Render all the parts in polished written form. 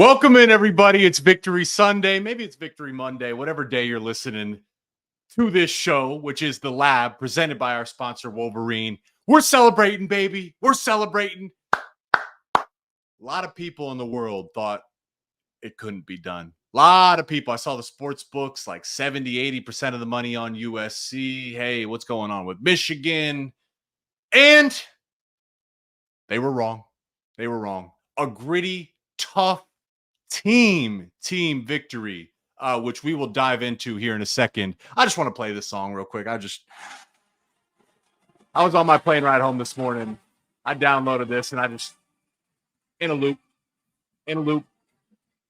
Welcome in, everybody. It's Victory Sunday. Maybe it's Victory Monday, whatever day you're listening to this show, which is the Lab, presented by our sponsor, Wolverine. We're celebrating, baby. We're celebrating. A lot of people in the world thought it couldn't be done. A lot of people. I saw the sports books, like 70, 80% of the money on USC. Hey, what's going on with Michigan? And they were wrong. They were wrong. A gritty, tough team victory, which we will dive into here in a second. I just want to play this song real quick. I was on my plane ride home this morning. I downloaded this and I just in a loop.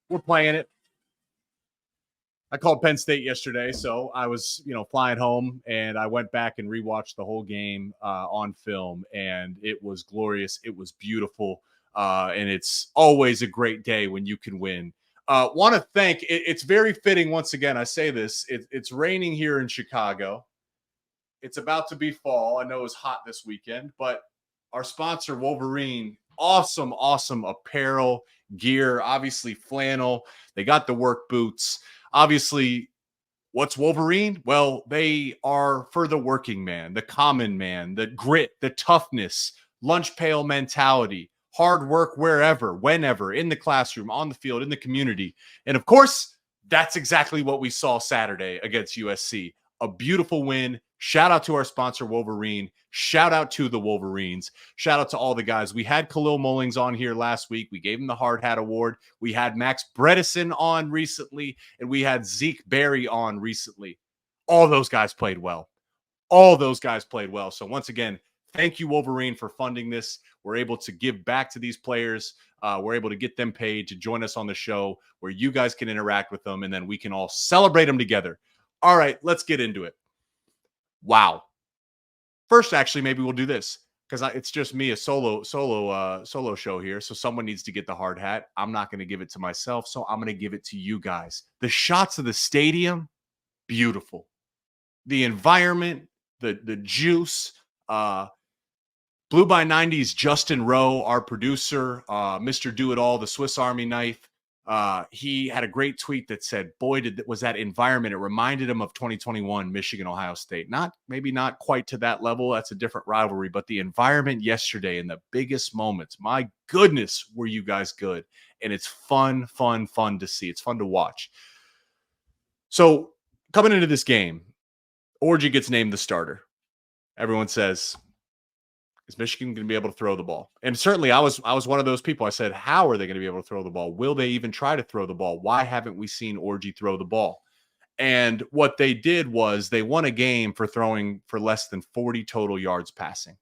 We're playing it. I called Penn State yesterday, so I was, flying home, and I went back and rewatched the whole game on film, and it was glorious. It was beautiful, and it's always a great day when you can win. Want to thank. It's very fitting. Once again, I say this. It's raining here in Chicago. It's about to be fall. I know it was hot this weekend, but our sponsor, Wolverine, awesome apparel, gear, obviously flannel. They got the work boots. Obviously, what's Wolverine? Well, they are for the working man, the common man, the grit, the toughness, lunch pail mentality, hard work wherever, whenever, in the classroom, on the field, in the community. And of course, that's exactly what we saw Saturday against USC. A beautiful win. Shout out to our sponsor, Wolverine. Shout out to the Wolverines. Shout out to all the guys. We had Khalil Mullings on here last week. We gave him the Hard Hat Award. We had Max Bredesen on recently, and we had Zeke Berry on recently. All those guys played well. So once again, thank you, Wolverine, for funding this. We're able to give back to these players. We're able to get them paid to join us on the show where you guys can interact with them, and then we can all celebrate them together. All right, let's get into it. Wow. First, actually, maybe we'll do this because it's just me, a solo show here. So someone needs to get the hard hat. I'm not going to give it to myself, so I'm going to give it to you guys. The shots of the stadium, beautiful. The environment, the juice. Blue by 90's Justin Rowe, our producer, Mr. Do It All, the Swiss Army knife. He had a great tweet that said, boy, was that environment. It reminded him of 2021 Michigan, Ohio State. Maybe not quite to that level. That's a different rivalry, but the environment yesterday in the biggest moments, my goodness, were you guys good. And it's fun to see. It's fun to watch. So coming into this game, Orji gets named the starter. Everyone says, is Michigan going to be able to throw the ball? And certainly I was one of those people. I said, how are they going to be able to throw the ball? Will they even try to throw the ball? Why haven't we seen Orji throw the ball? And what they did was they won a game for throwing for less than 40 total yards passing.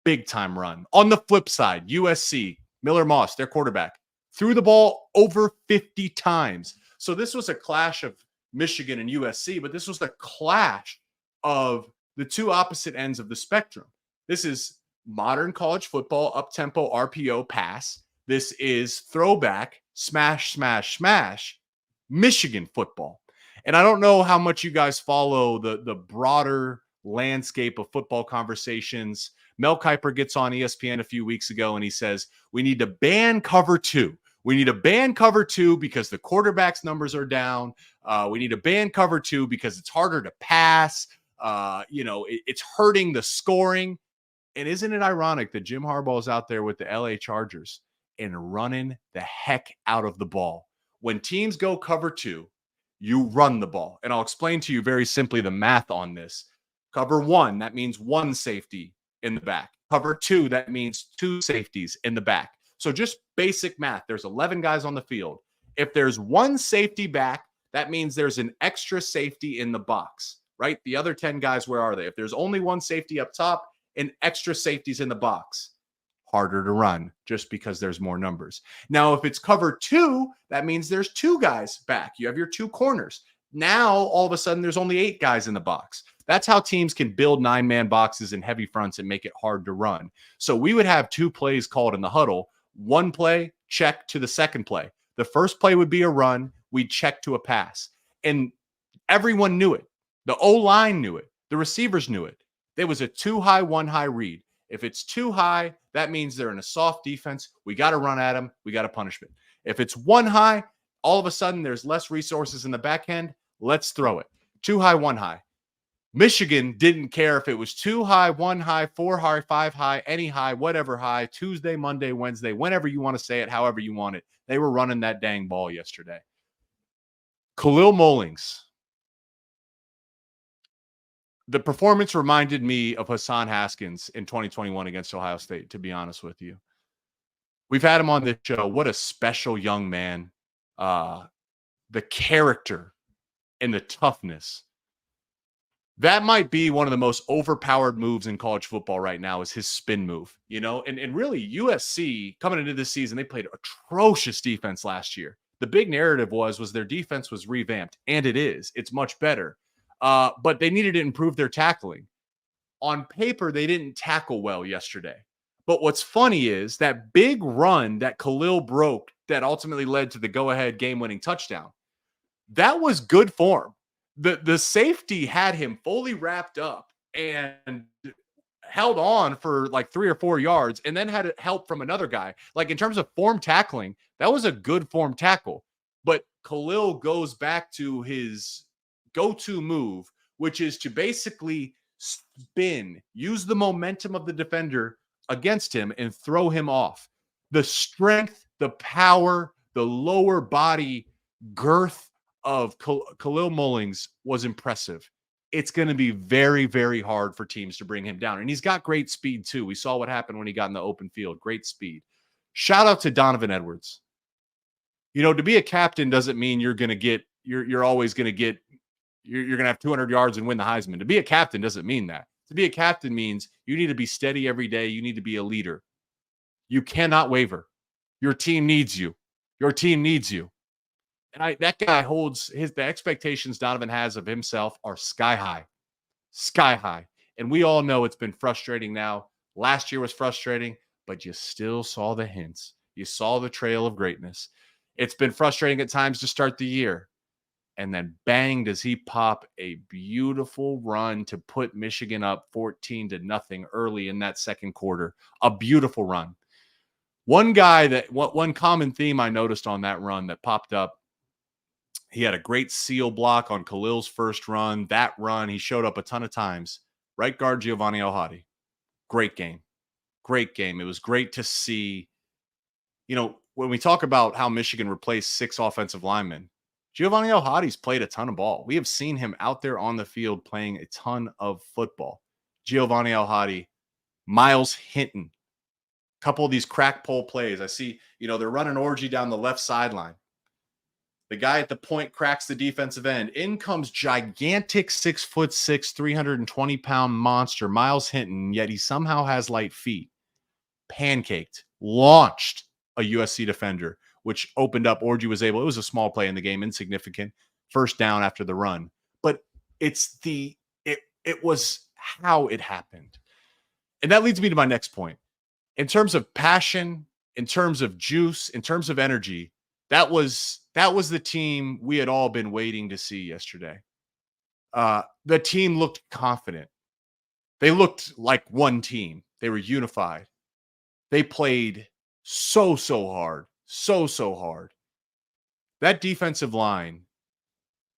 Big time run. On the flip side, USC, Miller Moss, their quarterback, threw the ball over 50 times. So this was a clash of Michigan and USC, but this was the clash of the two opposite ends of the spectrum. This is modern college football, up-tempo RPO pass. This is throwback, smash, Michigan football. And I don't know how much you guys follow the broader landscape of football conversations. Mel Kiper gets on ESPN a few weeks ago, and he says, we need to ban cover two. We need to ban cover two because the quarterback's numbers are down. We need to ban cover two because it's harder to pass. It's hurting the scoring. And isn't it ironic that Jim Harbaugh is out there with the L.A. Chargers and running the heck out of the ball? When teams go cover two, you run the ball. And I'll explain to you very simply the math on this. Cover one, that means one safety in the back. Cover two, that means two safeties in the back. So just basic math. There's 11 guys on the field. If there's one safety back, that means there's an extra safety in the box, right? The other 10 guys, where are they? If there's only one safety up top, and extra safeties in the box, harder to run just because there's more numbers. Now, if it's cover two, that means there's two guys back. You have your two corners. Now, all of a sudden, there's only 8 guys in the box. That's how teams can build 9-man boxes and heavy fronts and make it hard to run. So we would have 2 plays called in the huddle. One play, check to the second play. The first play would be a run. We'd check to a pass. And everyone knew it. The O-line knew it. The receivers knew it. There was a 2 high, 1 high read. If it's too high, that means they're in a soft defense. We got to run at them. We got to punish them. If it's one high, all of a sudden there's less resources in the back end. Let's throw it. Two high, one high. Michigan didn't care if it was two high, one high, four high, five high, any high, whatever high, Tuesday, Monday, Wednesday, whenever you want to say it, however you want it. They were running that dang ball yesterday. Khalil Mullings. The performance reminded me of Hassan Haskins in 2021 against Ohio State, to be honest with you. We've had him on this show. What a special young man. The character and the toughness. That might be one of the most overpowered moves in college football right now is his spin move, and really USC coming into this season, they played atrocious defense last year. The big narrative was their defense was revamped, and it is. It's much better. But they needed to improve their tackling. On paper, they didn't tackle well yesterday. But what's funny is that big run that Khalil broke that ultimately led to the go-ahead game-winning touchdown. That was good form. The safety had him fully wrapped up and held on for like 3 or 4 yards and then had help from another guy. Like in terms of form tackling, that was a good form tackle. But Khalil goes back to his go-to move, which is to basically spin, use the momentum of the defender against him and throw him off. The strength, the power, the lower body girth of Khalil Mullings was impressive. It's going to be very, very hard for teams to bring him down. And he's got great speed too. We saw what happened when he got in the open field. Great speed. Shout out to Donovan Edwards. To be a captain doesn't mean you're going to get, you're always going to get, you're going to have 200 yards and win the Heisman. To be a captain doesn't mean that. To be a captain means you need to be steady every day. You need to be a leader. You cannot waver. Your team needs you. Your team needs you. And that guy holds the expectations Donovan has of himself are sky high. Sky high. And we all know it's been frustrating now. Last year was frustrating, but you still saw the hints. You saw the trail of greatness. It's been frustrating at times to start the year. And then bang, does he pop a beautiful run to put Michigan up 14-0 early in that second quarter. A beautiful run. One common theme I noticed on that run that popped up, he had a great seal block on Khalil's first run. That run, he showed up a ton of times. Right guard Giovanni Ohadi. Great game. Great game. It was great to see, when we talk about how Michigan replaced 6 offensive linemen, Giovanni Ohadi's played a ton of ball. We have seen him out there on the field playing a ton of football. Giovanni Ohadi, Miles Hinton, a couple of these crack pole plays. I see, they're running orgy down the left sideline. The guy at the point cracks the defensive end. In comes gigantic 6'6", 320-pound monster, Miles Hinton, yet he somehow has light feet. Pancaked, launched a USC defender, which opened up. Orji was able, it was a small play in the game, insignificant, first down after the run. But it was how it happened. And that leads me to my next point. In terms of passion, in terms of juice, in terms of energy, that was the team we had all been waiting to see yesterday. The team looked confident. They looked like one team. They were unified. They played so hard. So hard. That defensive line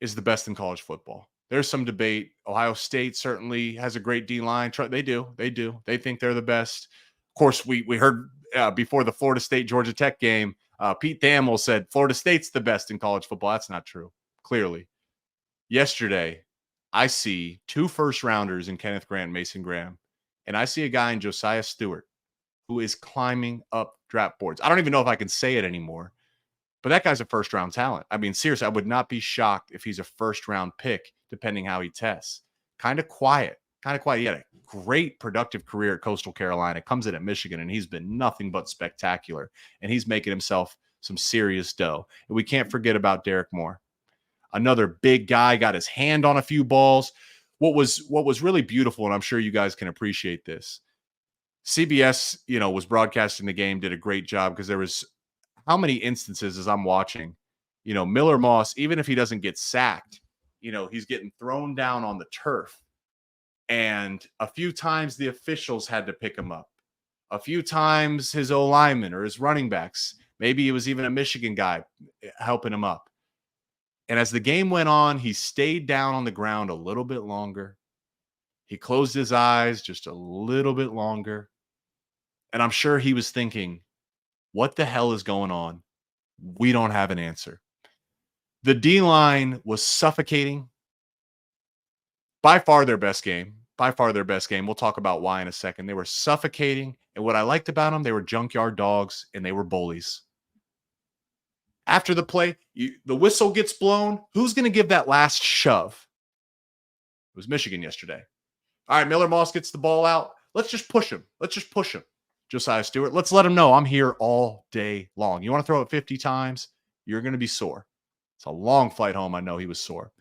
is the best in college football. There's some debate. Ohio State certainly has a great D-line. They do. They think they're the best. Of course, we heard before the Florida State-Georgia Tech game, Pete Thamel said Florida State's the best in college football. That's not true, clearly. Yesterday, I see 2 first-rounders in Kenneth Grant and Mason Graham, and I see a guy in Josiah Stewart who is climbing up draft boards. I don't even know if I can say it anymore, but that guy's a first-round talent. I mean, seriously, I would not be shocked if he's a first-round pick, depending how he tests. Kind of quiet. He had a great productive career at Coastal Carolina, comes in at Michigan, and he's been nothing but spectacular. And he's making himself some serious dough. And we can't forget about Derek Moore. Another big guy, got his hand on a few balls. What was really beautiful, and I'm sure you guys can appreciate this, CBS, was broadcasting the game, did a great job because there was how many instances as I'm watching, Miller Moss, even if he doesn't get sacked, he's getting thrown down on the turf. And a few times the officials had to pick him up. A few times his O-linemen or his running backs, Maybe it was even a Michigan guy helping him up. And as the game went on, he stayed down on the ground a little bit longer. He closed his eyes just a little bit longer. And I'm sure he was thinking, what the hell is going on? We don't have an answer. The D line was suffocating. By far their best game. By far their best game. We'll talk about why in a second. They were suffocating. And what I liked about them, they were junkyard dogs and they were bullies. After the play, the whistle gets blown. Who's going to give that last shove? It was Michigan yesterday. All right, Miller Moss gets the ball out. Let's just push him. Let's just push him. Josiah Stewart, let's let him know I'm here all day long. You want to throw it 50 times? You're going to be sore. It's a long flight home. I know he was sore.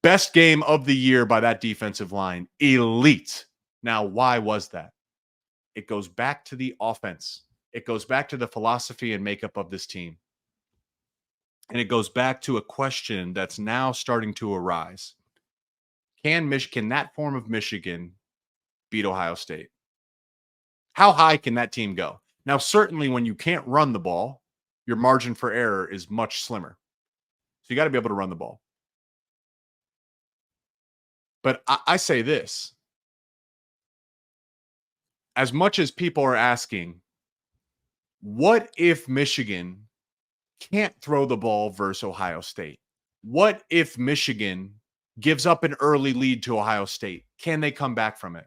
Best game of the year by that defensive line. Elite. Now, why was that? It goes back to the offense. It goes back to the philosophy and makeup of this team. And it goes back to a question that's now starting to arise. Can that form of Michigan beat Ohio State? How high can that team go? Now, certainly when you can't run the ball, your margin for error is much slimmer. So you got to be able to run the ball. But I say this. As much as people are asking, what if Michigan can't throw the ball versus Ohio State? What if Michigan gives up an early lead to Ohio State? Can they come back from it?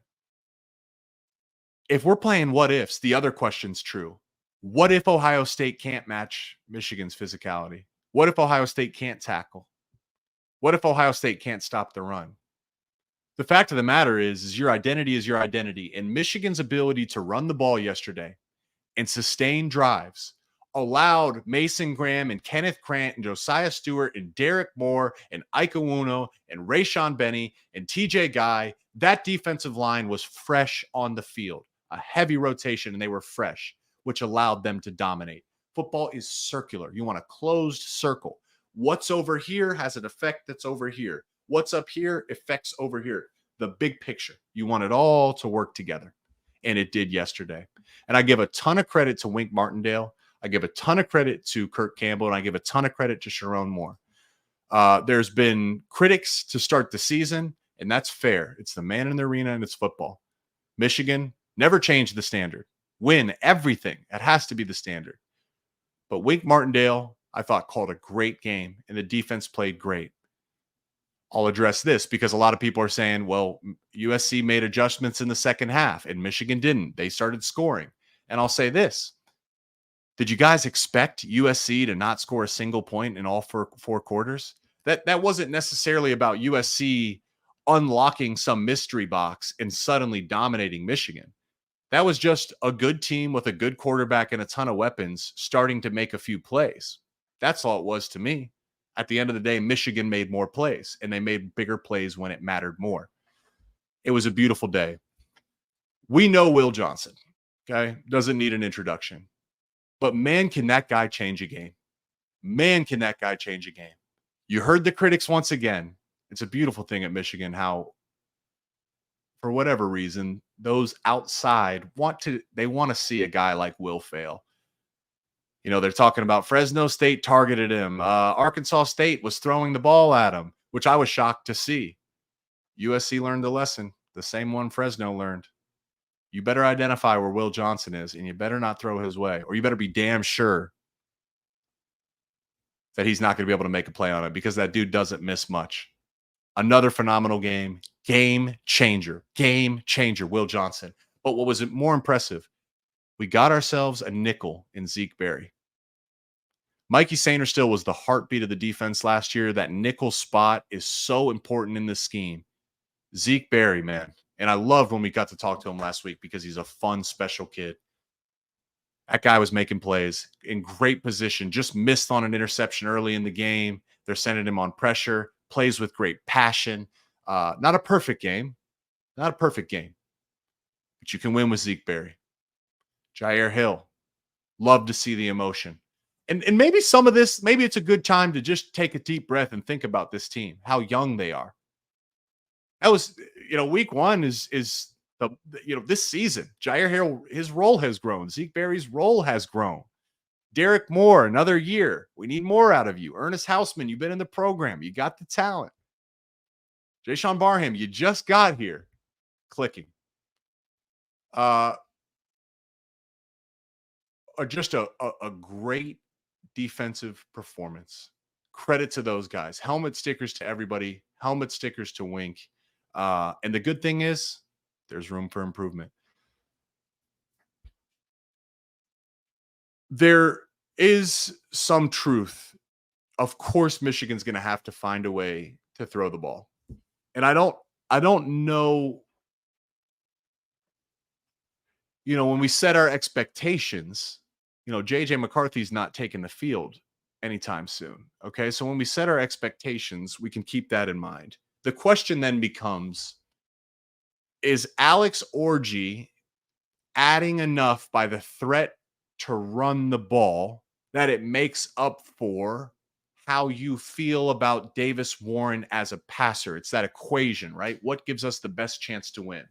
If we're playing what ifs, the other question's true. What if Ohio State can't match Michigan's physicality? What if Ohio State can't tackle? What if Ohio State can't stop the run? The fact of the matter is your identity is your identity. And Michigan's ability to run the ball yesterday and sustain drives allowed Mason Graham and Kenneth Krant and Josiah Stewart and Derek Moore and Ike Iwuno and Rayshon Benny and TJ Guy. That defensive line was fresh on the field, a heavy rotation, and they were fresh, which allowed them to dominate. Football is circular. You want a closed circle. What's over here has an effect that's over here. What's up here affects over here. The big picture. You want it all to work together. And it did yesterday. And I give a ton of credit to Wink Martindale. I give a ton of credit to Kirk Campbell, and I give a ton of credit to Sharon Moore. There's been critics to start the season, and that's fair. It's the man in the arena, and it's football. Michigan never changed the standard. Win everything. It has to be the standard. But Wink Martindale, I thought, called a great game, and the defense played great. I'll address this because a lot of people are saying, well, USC made adjustments in the second half, and Michigan didn't. They started scoring. And I'll say this. Did you guys expect USC to not score a single point in all four quarters? That wasn't necessarily about USC unlocking some mystery box and suddenly dominating Michigan. That was just a good team with a good quarterback and a ton of weapons starting to make a few plays. That's all it was to me. At the end of the day, Michigan made more plays, and they made bigger plays when it mattered more. It was a beautiful day. We know Will Johnson, okay? Doesn't need an introduction. But man, can that guy change a game. Man, can that guy change a game. You heard the critics once again. It's a beautiful thing at Michigan how, for whatever reason, those outside want to see a guy like Will fail. You know, they're talking about Fresno State targeted him. Arkansas State was throwing the ball at him, which I was shocked to see. USC learned the lesson, the same one Fresno learned. You better identify where Will Johnson is, and you better not throw his way, or you better be damn sure that he's not going to be able to make a play on it because that dude doesn't miss much. Another phenomenal game. Game changer, Will Johnson. But what was more impressive, we got ourselves a nickel in Zeke Berry. Mikey Sainristil was the heartbeat of the defense last year. That nickel spot is so important in this scheme. Zeke Berry, man. And I loved when we got to talk to him last week because he's a fun, special kid. That guy was making plays in great position, just missed on an interception early in the game. They're sending him on pressure, plays with great passion. Not a perfect game. Not a perfect game. But you can win with Zeke Berry. Jair Hill. Love to see the emotion. And maybe some of this, maybe it's a good time to just take a deep breath and think about this team, how young they are. That was, week one is this season. Jair Hill, his role has grown. Zeke Berry's role has grown. Derek Moore, another year. We need more out of you. Ernest Hausman, you've been in the program. You got the talent. Jayshon Barham, you just got here. Clicking. Just a great defensive performance. Credit to those guys. Helmet stickers to everybody. Helmet stickers to Wink. And the good thing is there's room for improvement. There is some truth. Of course, Michigan's going to have to find a way to throw the ball. And I don't know, when we set our expectations, JJ McCarthy's not taking the field anytime soon. Okay. So when we set our expectations, we can keep that in mind. The question then becomes, is Alex Orji adding enough by the threat to run the ball that it makes up for how you feel about Davis Warren as a passer? It's that equation, right? What gives us the best chance to win?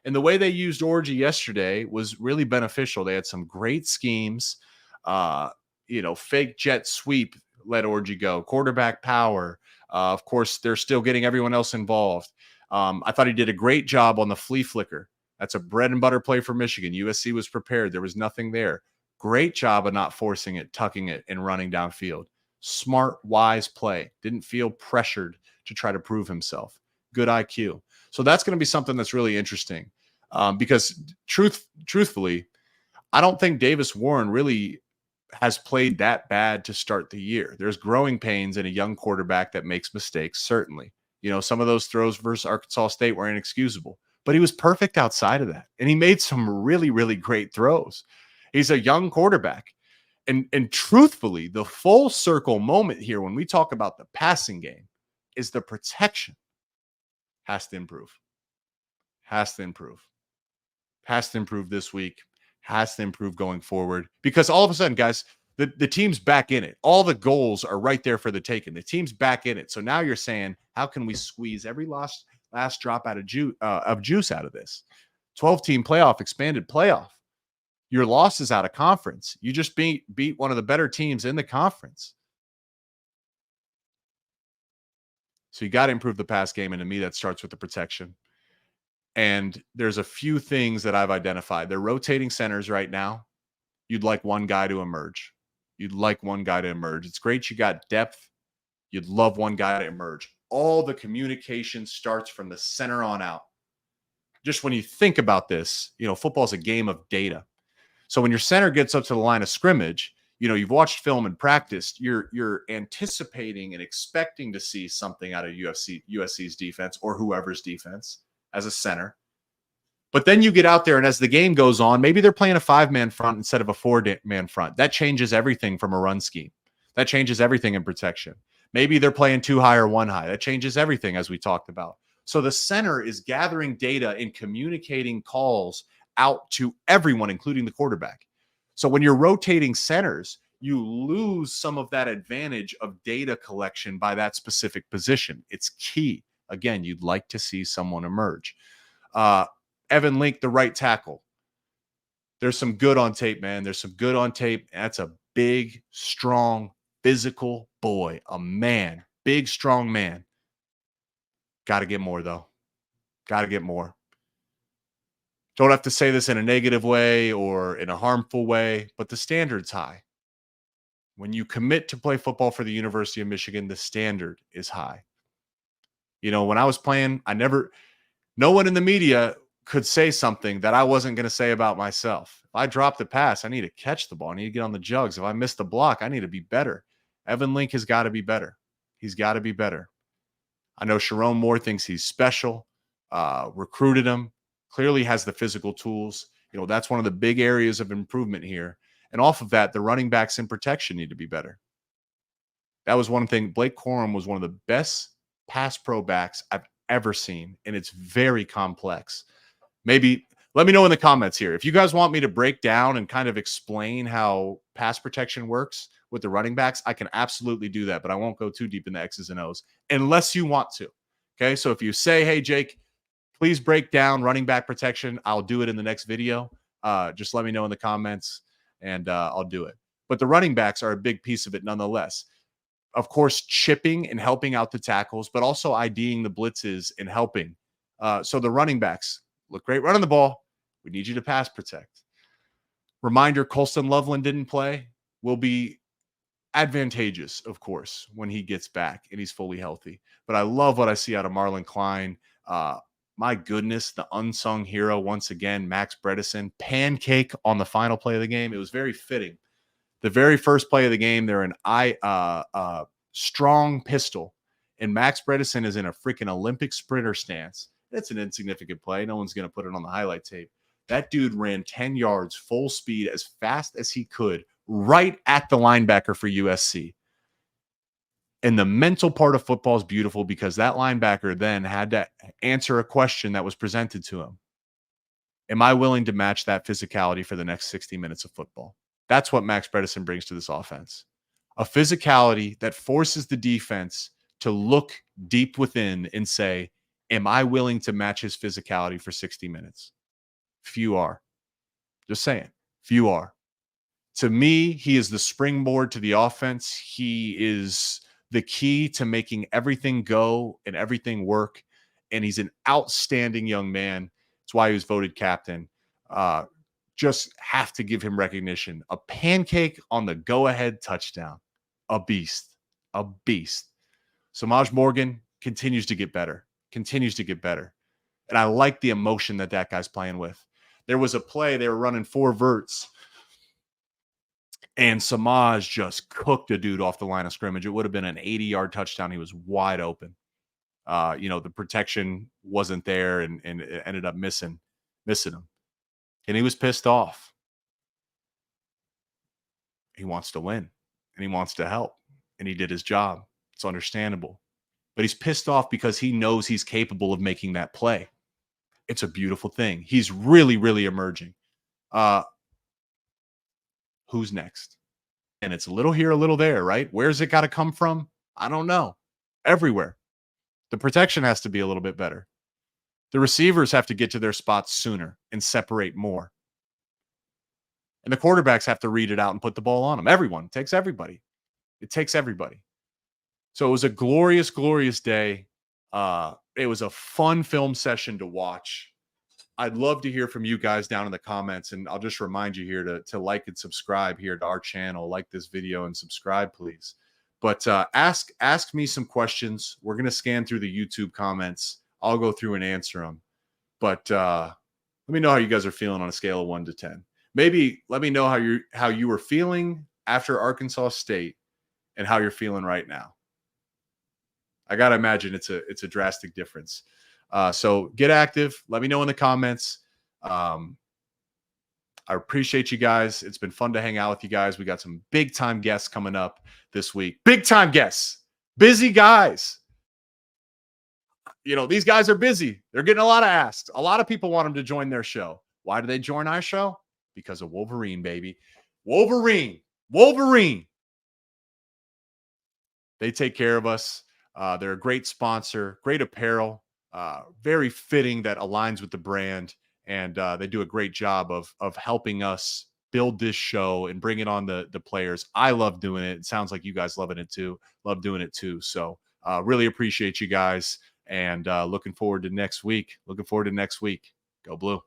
And the way they used Orji yesterday was really beneficial. They had some great schemes. Fake jet sweep let Orji go. Quarterback power. Of course, they're still getting everyone else involved. I thought he did a great job on the flea flicker. That's a bread and butter play for Michigan. USC was prepared. There was nothing there. Great job of not forcing it, tucking it, and running downfield. Smart, wise play. Didn't feel pressured to try to prove himself. Good IQ. So that's going to be something that's really interesting because truthfully, I don't think Davis Warren really has played that bad to start the year. There's growing pains in a young quarterback that makes mistakes, certainly. Some of those throws versus Arkansas State were inexcusable, but he was perfect outside of that. And he made some really, really great throws. He's a young quarterback. And truthfully, the full circle moment here when we talk about the passing game is the protection has to improve. Has to improve. Has to improve this week. Has to improve going forward. Because all of a sudden, guys, the team's back in it. All the goals are right there for the taking. The team's back in it. So now you're saying, how can we squeeze every last drop out of juice out of this? 12-team playoff, expanded playoff. Your loss is out of conference. You just beat one of the better teams in the conference. So you got to improve the pass game. And to me, that starts with the protection. And there's a few things that I've identified. They're rotating centers right now. You'd like one guy to emerge. It's great you got depth. You'd love one guy to emerge. All the communication starts from the center on out. Just when you think about this, football is a game of data. So when your center gets up to the line of scrimmage, you've watched film and practiced, you're anticipating and expecting to see something out of USC's defense or whoever's defense as a center. But then you get out there, and as the game goes on, maybe they're playing a 5-man front instead of a 4-man front. That changes everything from a run scheme. That changes everything in protection. Maybe they're playing 2 high or 1 high. That changes everything, as we talked about. So the center is gathering data and communicating calls out to everyone, including the quarterback. So when you're rotating centers, you lose some of that advantage of data collection by that specific position. It's key. Again, you'd like to see someone emerge. Evan Link, the right tackle. There's some good on tape, man. There's some good on tape. That's a big, strong, physical boy. A man. Big, strong man. Got to get more, though. Got to get more. Don't have to say this in a negative way or in a harmful way, but the standard's high. When you commit to play football for the University of Michigan, the standard is high. When I was playing, no one in the media could say something that I wasn't going to say about myself. If I drop the pass, I need to catch the ball. I need to get on the jugs. If I miss the block, I need to be better. Evan Link has got to be better. He's got to be better. I know Sharon Moore thinks he's special, recruited him, clearly has the physical tools. That's one of the big areas of improvement here. And off of that, the running backs in protection need to be better. That was one thing. Blake Corum was one of the best pass pro backs I've ever seen, and it's very complex. Maybe let me know in the comments here. If you guys want me to break down and kind of explain how pass protection works with the running backs, I can absolutely do that, but I won't go too deep in the X's and O's unless you want to. Okay, so if you say, hey, Jake, please break down running back protection, I'll do it in the next video. Just let me know in the comments, and I'll do it. but the running backs are a big piece of it nonetheless. Of course, chipping and helping out the tackles, but also IDing the blitzes and helping. So the running backs look great running the ball. We need you to pass protect. Reminder, Colston Loveland didn't play. Will be advantageous, of course, when he gets back and he's fully healthy. But I love what I see out of Marlon Klein. Uh, my goodness, the unsung hero once again, Max Bredesen, pancake on the final play of the game. It was very fitting. The very first play of the game, they're an strong pistol, and Max Bredesen is in a freaking Olympic sprinter stance. That's an insignificant play. No one's going to put it on the highlight tape. That dude ran 10 yards full speed as fast as he could right at the linebacker for USC. And the mental part of football is beautiful because that linebacker then had to answer a question that was presented to him. Am I willing to match that physicality for the next 60 minutes of football? That's what Max Bredesen brings to this offense. A physicality that forces the defense to look deep within and say, am I willing to match his physicality for 60 minutes? Few are. Just saying. Few are. To me, he is the springboard to the offense. He is the key to making everything go and everything work. And he's an outstanding young man. That's why he was voted captain. Just have to give him recognition. A pancake on the go-ahead touchdown. A beast. A beast. Samaj Morgan continues to get better. Continues to get better. And I like the emotion that guy's playing with. There was a play, they were running 4 verts, and Samaj just cooked a dude off the line of scrimmage. It would have been an 80-yard touchdown. He was wide open. The protection wasn't there, and it ended up missing him. And he was pissed off. He wants to win, and he wants to help, and he did his job. It's understandable. But he's pissed off because he knows he's capable of making that play. It's a beautiful thing. He's really, really emerging. Who's next? And it's a little here, a little there, right? Where's it got to come from? I don't know. Everywhere. The protection has to be a little bit better. The receivers have to get to their spots sooner and separate more. And the quarterbacks have to read it out and put the ball on them. Everyone. It takes everybody. It takes everybody. So it was a glorious, glorious day. It was a fun film session to watch. I'd love to hear from you guys down in the comments, and I'll just remind you here to like and subscribe here to our channel. Like this video and subscribe, please. But ask me some questions. We're going to scan through the YouTube comments. I'll go through and answer them. But let me know how you guys are feeling on a scale of 1 to 10. Maybe let me know how you were feeling after Arkansas State and how you're feeling right now. I got to imagine it's a drastic difference. So get active. Let me know in the comments. I appreciate you guys. It's been fun to hang out with you guys. We got some big time guests coming up this week. Big time guests. Busy guys. These guys are busy. They're getting a lot of asks. A lot of people want them to join their show. Why do they join our show? Because of Wolverine, baby. Wolverine. They take care of us. They're a great sponsor, great apparel, very fitting that aligns with the brand. And they do a great job of helping us build this show and bring it on the players. I love doing it. It sounds like you guys loving it too. Love doing it too. So really appreciate you guys. And looking forward to next week. Go Blue.